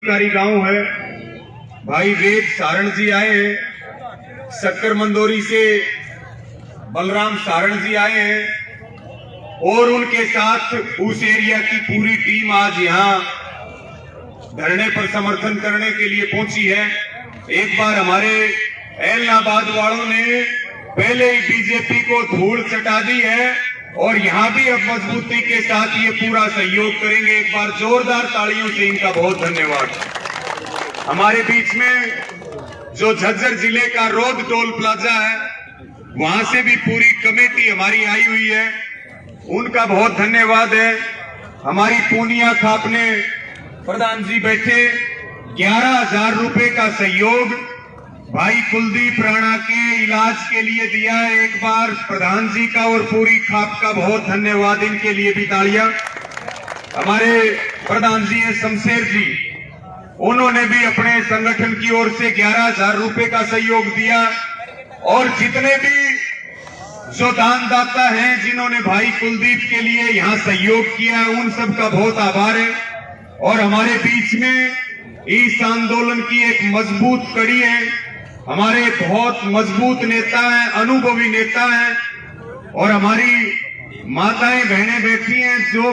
गांव है। भाई वेद सारण जी आए हैं, शक्कर मंदोरी से बलराम सारण जी आए हैं और उनके साथ उस एरिया की पूरी टीम आज यहाँ धरने पर समर्थन करने के लिए पहुंची है। एक बार हमारे ऐलनाबाद वालों ने पहले ही बीजेपी को धूल चटा दी है और यहाँ भी अब मजबूती के साथ ये पूरा सहयोग करेंगे। एक बार जोरदार तालियों से इनका बहुत धन्यवाद। हमारे बीच में जो झज्जर जिले का रोड टोल प्लाजा है, वहां से भी पूरी कमेटी हमारी आई हुई है, उनका बहुत धन्यवाद है। हमारी पूनिया खाप ने प्रधान जी बैठे 11,000 रुपए का सहयोग भाई कुलदीप राणा के इलाज के लिए दिया है। एक बार प्रधान जी का और पूरी खाप का बहुत धन्यवाद, इनके लिए भी तालियां। हमारे प्रधान जी हैं शमशेर जी, उन्होंने भी अपने संगठन की ओर से 11,000 रुपए का सहयोग दिया। और जितने भी जो दानदाता हैं जिन्होंने भाई कुलदीप के लिए यहाँ सहयोग किया, उन सबका बहुत आभार है। और हमारे बीच में इस आंदोलन की एक मजबूत कड़ी है, हमारे बहुत मजबूत नेता हैं, अनुभवी नेता हैं और हमारी माताएं बहनें बैठी हैं जो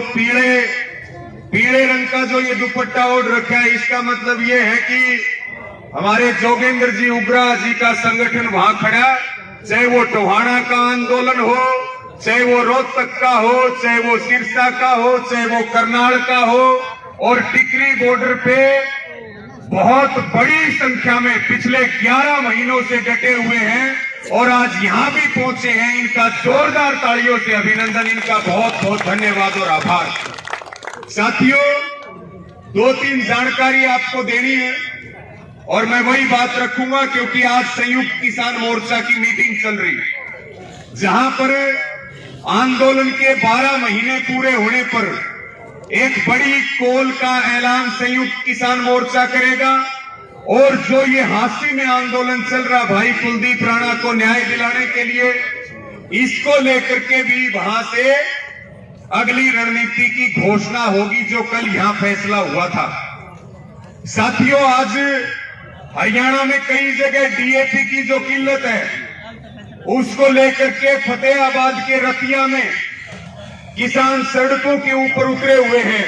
पीले रंग का जो ये दुपट्टा ओढ़ रखा है, इसका मतलब ये है कि हमारे जोगेंद्र जी उग्रा जी का संगठन वहां खड़ा, चाहे वो टोहाना का आंदोलन हो, चाहे वो रोहतक का हो, चाहे वो सिरसा का हो, चाहे वो करनाल का हो। और टिकरी बॉर्डर पे बहुत बड़ी संख्या में पिछले 11 महीनों से डटे हुए हैं और आज यहाँ भी पहुंचे हैं। इनका जोरदार तालियों से अभिनंदन, इनका बहुत बहुत धन्यवाद और आभार। साथियों, 2-3 जानकारी आपको देनी है और मैं वही बात रखूंगा क्योंकि आज संयुक्त किसान मोर्चा की मीटिंग चल रही है, जहां पर आंदोलन के 12 महीने पूरे होने पर एक बड़ी कॉल का ऐलान संयुक्त किसान मोर्चा करेगा। और जो ये हांसी में आंदोलन चल रहा भाई कुलदीप राणा को न्याय दिलाने के लिए, इसको लेकर के भी वहां से अगली रणनीति की घोषणा होगी, जो कल यहां फैसला हुआ था। साथियों, आज हरियाणा में कई जगह डीएपी की जो किल्लत है, उसको लेकर के फतेहाबाद के रतिया में किसान सड़कों के ऊपर उतरे हुए हैं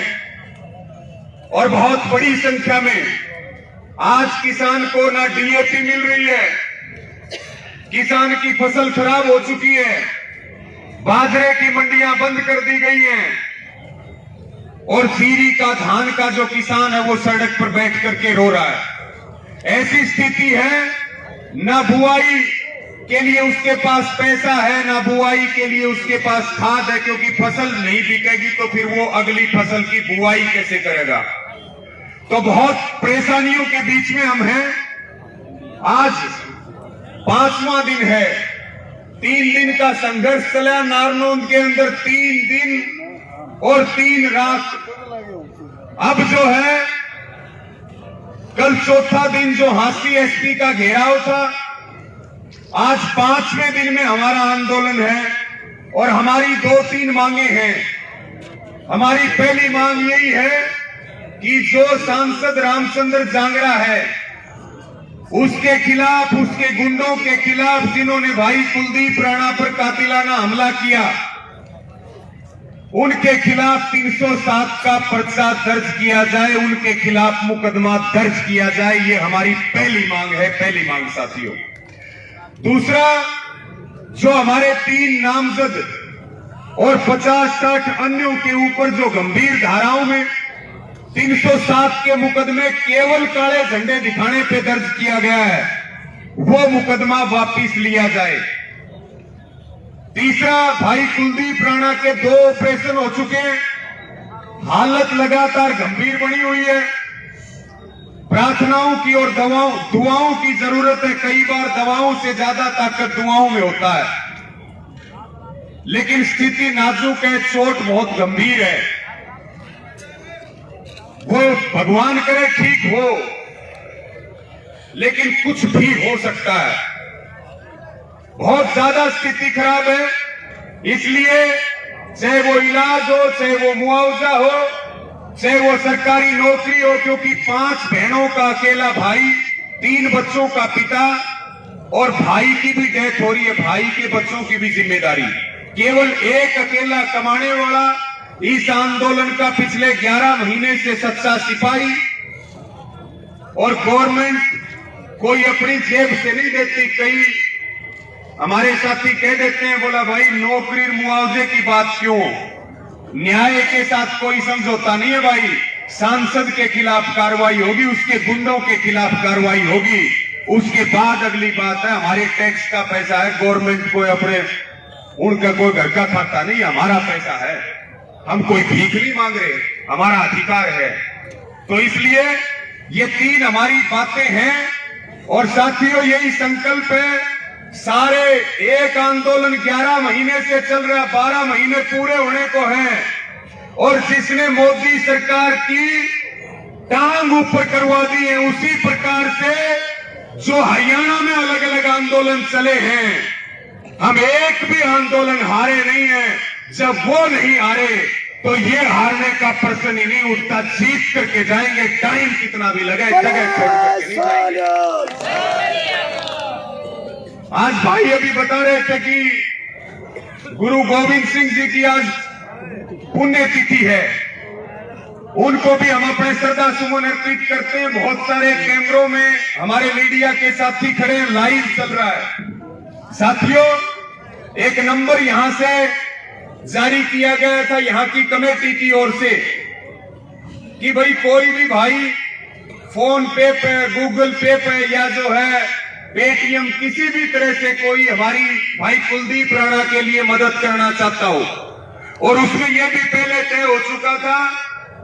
और बहुत बड़ी संख्या में आज किसान को ना डीएपी मिल रही है, किसान की फसल खराब हो चुकी है, बाजरे की मंडियां बंद कर दी गई हैं और जीरी का धान का जो किसान है वो सड़क पर बैठ करके रो रहा है। ऐसी स्थिति है, ना बुआई के लिए उसके पास पैसा है, ना बुआई के लिए उसके पास खाद है, क्योंकि फसल नहीं बिकेगी तो फिर वो अगली फसल की बुआई कैसे करेगा। तो बहुत परेशानियों के बीच में हम हैं। आज 5वां दिन है, 3 दिन का संघर्ष चला नारनौंद के अंदर, 3 दिन और 3 रात। अब जो है कल 4था दिन जो हांसी एसपी का घेराव था, आज 5वें दिन में हमारा आंदोलन है और हमारी 2-3 मांगे हैं। हमारी पहली मांग यही है कि जो सांसद रामचंद्र जांगड़ा है, उसके खिलाफ, उसके गुंडों के खिलाफ जिन्होंने भाई कुलदीप राणा पर कातिलाना हमला किया, उनके खिलाफ 307 का पर्चा दर्ज किया जाए, उनके खिलाफ मुकदमा दर्ज किया जाए। ये हमारी पहली मांग है, पहली मांग साथियों। दूसरा, जो हमारे 3 नामजद और 50-60 अन्यों के ऊपर जो गंभीर धाराओं में 307 के मुकदमे केवल काले झंडे दिखाने पे दर्ज किया गया है, वो मुकदमा वापस लिया जाए। तीसरा, भाई कुलदीप राणा के 2 ऑपरेशन हो चुके हैं, हालत लगातार गंभीर बनी हुई है, प्रार्थनाओं की और दुआओं की जरूरत है। कई बार दवाओं से ज्यादा ताकत दुआओं में होता है, लेकिन स्थिति नाजुक है, चोट बहुत गंभीर है। वो भगवान करे ठीक हो, लेकिन कुछ भी हो सकता है। बहुत ज्यादा स्थिति खराब है, इसलिए चाहे वो इलाज हो, चाहे वो मुआवजा हो, चाहे वो सरकारी नौकरी हो, क्योंकि 5 बहनों का अकेला भाई, 3 बच्चों का पिता, और भाई की भी डेथ हो रही है, भाई के बच्चों की भी जिम्मेदारी। केवल एक अकेला कमाने वाला इस आंदोलन का पिछले 11 महीने से सच्चा सिपाही, और गवर्नमेंट कोई अपनी जेब से नहीं देती। कई हमारे साथी कह देते हैं, बोला भाई नौकरी मुआवजे की बात क्यों, न्याय के साथ कोई समझौता नहीं है भाई। सांसद के खिलाफ कार्रवाई होगी, उसके गुंडों के खिलाफ कार्रवाई होगी, उसके बाद अगली बात है। हमारे टैक्स का पैसा है, गवर्नमेंट को अपने, उनका कोई घर का खाता नहीं, हमारा पैसा है, हम कोई भीख नहीं मांग रहे, हमारा अधिकार है। तो इसलिए ये 3 हमारी बातें हैं। और साथियों यही संकल्प है, सारे एक आंदोलन 11 महीने से चल रहा, 12 महीने पूरे होने को हैं, और जिसने मोदी सरकार की टांग ऊपर करवा दी है, उसी प्रकार से जो हरियाणा में अलग अलग आंदोलन चले हैं, हम एक भी आंदोलन हारे नहीं है। जब वो नहीं हारे तो ये हारने का प्रश्न ही नहीं उठता, जीत करके जाएंगे, टाइम कितना भी लगे, जगह छोड़ करके नहीं जाएंगे। आज भाई अभी बता रहे थे कि गुरु गोविंद सिंह जी की आज पुण्यतिथि है, उनको भी हम अपने श्रद्धा सुमन अर्पित करते हैं। बहुत सारे कैमरों में हमारे मीडिया के साथी खड़े हैं, लाइव चल रहा है। साथियों एक नंबर यहां से जारी किया गया था यहां की कमेटी की ओर से कि भाई कोई भी भाई फोन पे गूगल पे या जो है पेटीएम, किसी भी तरह से कोई हमारी भाई कुलदीप राणा के लिए मदद करना चाहता हो, और उसमें यह भी पहले तय हो चुका था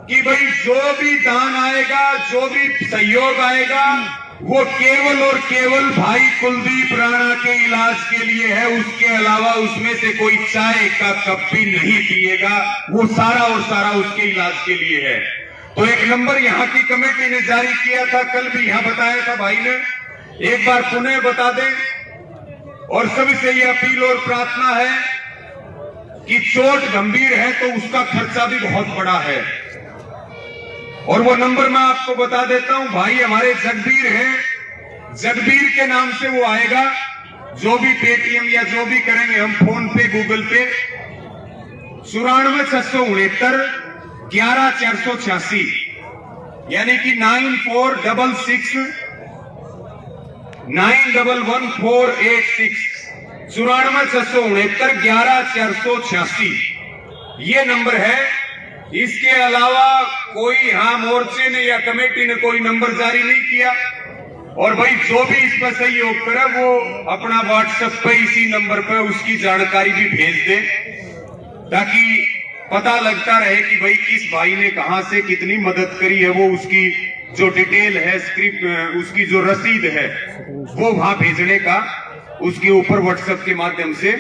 कि भाई जो भी दान आएगा, जो भी सहयोग आएगा, वो केवल और केवल भाई कुलदीप राणा के इलाज के लिए है, उसके अलावा उसमें से कोई चाय का कप भी नहीं पिएगा, वो सारा और सारा उसके इलाज के लिए है। तो एक नंबर यहाँ की कमेटी ने जारी किया था, कल भी यहाँ बताया था भाई ने, एक बार पुनः बता दें। और सभी से ये अपील और प्रार्थना है कि चोट गंभीर है तो उसका खर्चा भी बहुत बड़ा है, और वो नंबर मैं आपको बता देता हूं। भाई हमारे जगबीर हैं, जगबीर के नाम से वो आएगा, जो भी पेटीएम या जो भी करेंगे हम, फोन पे गूगल पे, 94,669 11,486, यानी कि 9466 911486, 94,669 11,486 ये नंबर है। इसके अलावा कोई यहां मोर्चे ने या कमेटी ने कोई नंबर जारी नहीं किया। और भाई जो भी इस पर सहयोग करे वो अपना व्हाट्सएप पे इसी नंबर पे उसकी जानकारी भी भेज दे, ताकि पता लगता रहे कि भाई किस भाई ने कहां से कितनी मदद करी है। वो उसकी जो डिटेल है, स्क्रिप्ट, उसकी जो रसीद है, वो वहां भेजने का उसके ऊपर व्हाट्सएप के माध्यम से।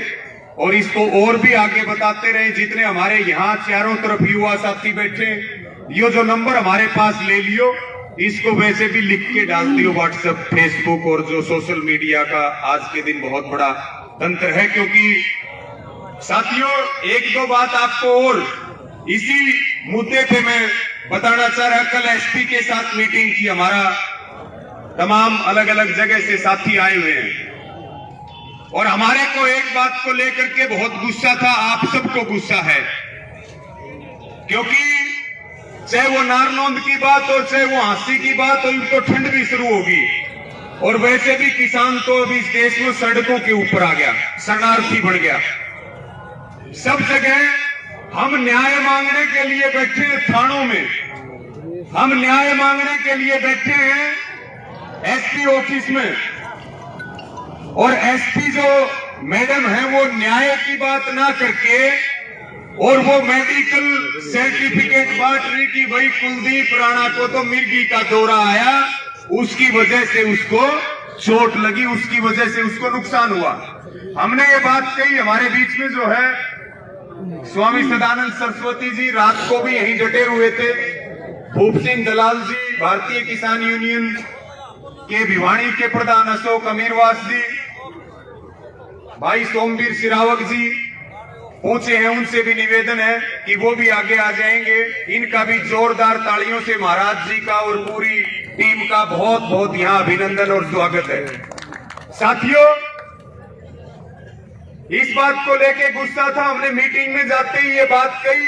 और इसको और भी आगे बताते रहे, जितने हमारे यहाँ चारों तरफ युवा साथी बैठे, ये जो नंबर हमारे पास ले लियो, इसको वैसे भी लिख के डाल दियो व्हाट्सएप, फेसबुक, और जो सोशल मीडिया का आज के दिन बहुत बड़ा तंत्र है। क्योंकि साथियों एक दो बात आपको और इसी मुद्दे पे मैं बताना चाह रहा। कल एसपी के साथ मीटिंग की, हमारा तमाम अलग अलग जगह से साथी आए हुए हैं, और हमारे को एक बात को लेकर के बहुत गुस्सा था, आप सबको गुस्सा है, क्योंकि चाहे वो नारनौंद की बात हो, चाहे वो हांसी की बात हो, तो ठंड भी शुरू होगी, और वैसे भी किसान तो अभी इस देश में सड़कों के ऊपर आ गया, शरणार्थी बन गया। सब जगह हम न्याय मांगने के लिए बैठे हैं, थानों में हम न्याय मांगने के लिए बैठे हैं एसपी ऑफिस में, और एसपी जो मैडम है वो न्याय की बात ना करके और वो मेडिकल सर्टिफिकेट बांट रही कि भाई कुलदीप राणा को तो मिर्गी का दौरा आया, उसकी वजह से उसको चोट लगी, उसकी वजह से उसको नुकसान हुआ। हमने ये बात कही, हमारे बीच में जो है स्वामी सदानंद सरस्वती जी रात को भी यहीं डटे हुए थे, भूप सिंह दलाल जी भारतीय किसान यूनियन के भिवानी के प्रधान अशोक अमीरवास जी, भाई सोमवीर सिरावक जी, पहुंचे हैं उनसे भी निवेदन है कि वो भी आगे आ जाएंगे। इनका भी जोरदार तालियों से महाराज जी का और पूरी टीम का बहुत बहुत यहां अभिनंदन और स्वागत है। साथियों, इस बात को लेके गुस्सा था, हमने मीटिंग में जाते ही ये बात कही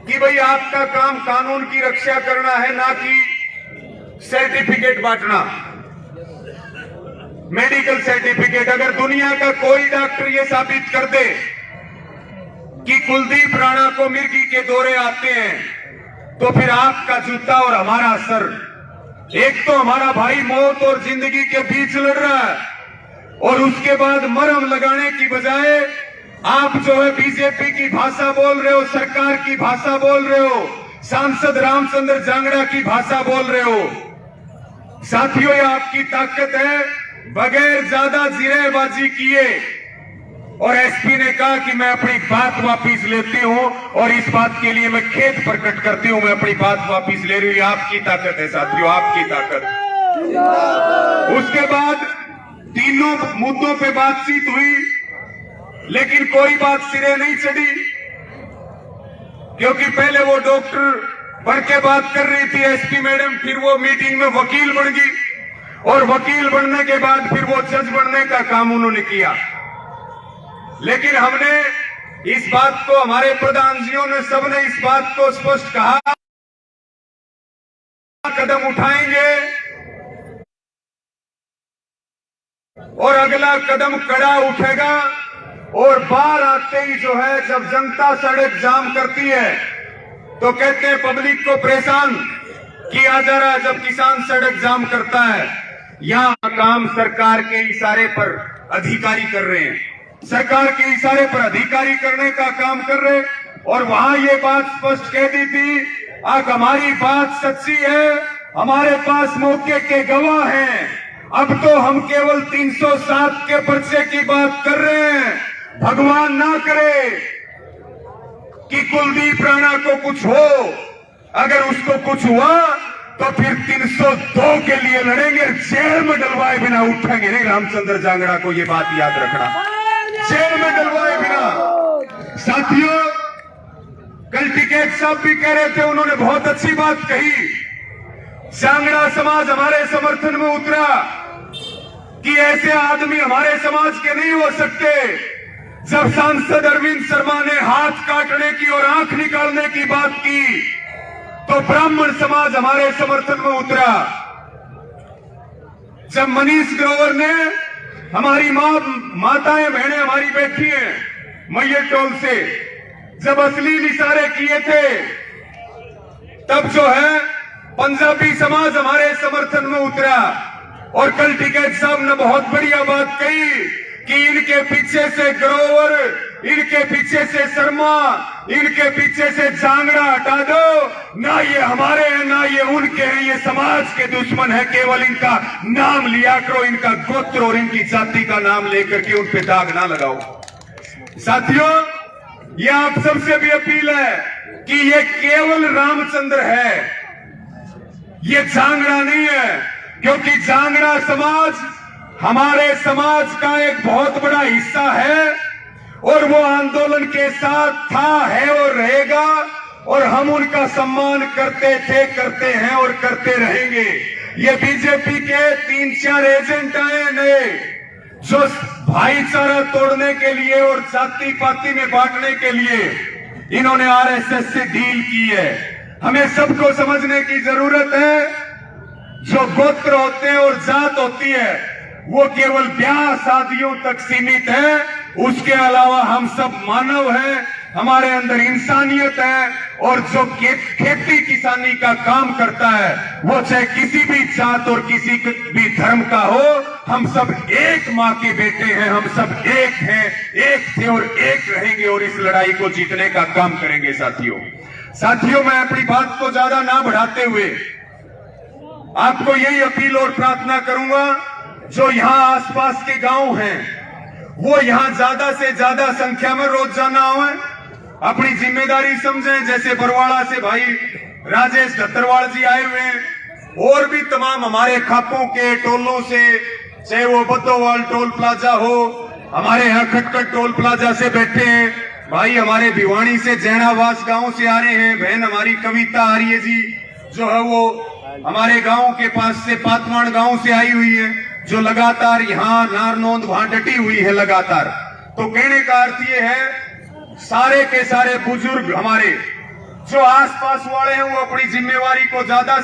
कि भाई आपका काम कानून की रक्षा करना है, ना कि सर्टिफिकेट बांटना, मेडिकल सर्टिफिकेट। अगर दुनिया का कोई डॉक्टर ये साबित कर दे कि कुलदीप राणा को मिर्गी के दौरे आते हैं, तो फिर आपका जूता और हमारा सर, एक तो हमारा भाई मौत और जिंदगी के बीच लड़ रहा है, और उसके बाद मरहम लगाने की बजाय आप जो है बीजेपी की भाषा बोल रहे हो, सरकार की भाषा बोल रहे हो, सांसद रामचंद्र जांगड़ा की भाषा बोल रहे हो। साथियों, ये आपकी ताकत है। बगैर ज्यादा जिरेबाजी किए और एसपी ने कहा कि मैं अपनी बात वापस लेती हूं, और इस बात के लिए मैं खेद प्रकट करती हूं, मैं अपनी बात वापस ले रही हूं। आपकी ताकत है साथियों, आपकी ताकत। उसके बाद तीनों मुद्दों पे बातचीत हुई, लेकिन कोई बात सिरे नहीं चढ़ी, क्योंकि पहले वो डॉक्टर बन के बात कर रही थी एसपी मैडम, फिर वो मीटिंग में वकील बन गई, और वकील बनने के बाद फिर वो जज बनने का काम उन्होंने किया। लेकिन हमने इस बात को, हमारे प्रधान जियों ने, सबने इस बात को स्पष्ट कहा, कदम उठाएंगे और अगला कदम कड़ा उठेगा। और बाहर आते ही जो है, जब जनता सड़क जाम करती है तो कहते हैं पब्लिक को परेशान किया जा रहा है, जब किसान सड़क जाम करता है। यहां काम सरकार के इशारे पर अधिकारी कर रहे हैं, सरकार के इशारे पर अधिकारी करने का काम कर रहे हैं, और वहां ये बात स्पष्ट कह दी थी, आज हमारी बात सच्ची है, हमारे पास मौके के गवाह हैं। अब तो हम केवल 307 के पर्चे की बात कर रहे हैं। भगवान ना करे कि कुलदीप राणा को कुछ हो, अगर उसको कुछ हुआ तो फिर 302 के लिए लड़ेंगे, जेल में डलवाए बिना उठेंगे नहीं। रामचंद्र जांगड़ा को ये बात याद रखना, जेल में डलवाए बिना। साथियों, कल टिकैत साहब भी कह रहे थे, उन्होंने बहुत अच्छी बात कही। जांगड़ा समाज हमारे समर्थन में उतरा कि ऐसे आदमी हमारे समाज के नहीं हो सकते। जब सांसद अरविंद शर्मा ने हाथ काटने की और आंख निकालने की बात की, तो ब्राह्मण समाज हमारे समर्थन में उतरा। जब मनीष ग्रोवर ने, हमारी माताएं बहनें हमारी बैठी हैं मैयर टोल से, जब अश्लील इशारे किए थे, तब जो है पंजाबी समाज हमारे समर्थन में उतरा। और कल टिकैत साहब ने बहुत बढ़िया बात कही कि इनके पीछे से ग्रोवर, इनके पीछे से शर्मा, इनके पीछे से जांगड़ा हटा दो, ना ये हमारे हैं ना ये उनके हैं, ये समाज के दुश्मन है। केवल इनका नाम लिया करो, इनका गोत्र और इनकी जाति का नाम लेकर के उन पे दाग ना लगाओ। साथियों, ये आप सबसे भी अपील है कि ये केवल रामचंद्र है, ये जांगड़ा नहीं है, क्योंकि जांगड़ा समाज हमारे समाज का एक बहुत बड़ा हिस्सा है, और वो आंदोलन के साथ था, है और रहेगा, और हम उनका सम्मान करते थे, करते हैं और करते रहेंगे। ये बीजेपी के 3-4 एजेंट आए नए, जो भाईचारा तोड़ने के लिए और जाति पाति में बांटने के लिए इन्होंने आरएसएस से डील की है। हमें सबको समझने की जरूरत है, जो गोत्र होते हैं और जात होती है वो केवल ब्याह शादियों तक सीमित है, उसके अलावा हम सब मानव हैं, हमारे अंदर इंसानियत है। और जो खेती किसानी का काम करता है, वो चाहे किसी भी जात और किसी भी धर्म का हो, हम सब एक माँ के बेटे हैं, हम सब एक हैं, एक थे और एक रहेंगे, और इस लड़ाई को जीतने का काम करेंगे। साथियों, मैं अपनी बात को ज्यादा ना बढ़ाते हुए आपको यही अपील और प्रार्थना करूंगा, जो यहाँ आसपास के गांव हैं वो यहाँ ज्यादा से ज्यादा संख्या में रोजाना आए, अपनी जिम्मेदारी समझें। जैसे बरवाड़ा से भाई राजेश धत्तरवाल जी आए हुए हैं, और भी तमाम हमारे खापों के टोलों से, चाहे वो बद्दोवाल टोल प्लाजा हो, हमारे यहाँ खटखट टोल प्लाजा से बैठे हैं भाई, हमारे भिवानी से जैनावास गांव से आ रहे हैं बहन हमारी कविता आर्य जी, जो है वो हमारे गांव के पास से पातवान गांव से आई हुई है, जो लगातार यहाँ नारनौंद वहां डटी हुई है लगातार। तो कहने का अर्थ ये है सारे के सारे बुजुर्ग हमारे जो आसपास वाले हैं वो अपनी जिम्मेवारी को ज्यादा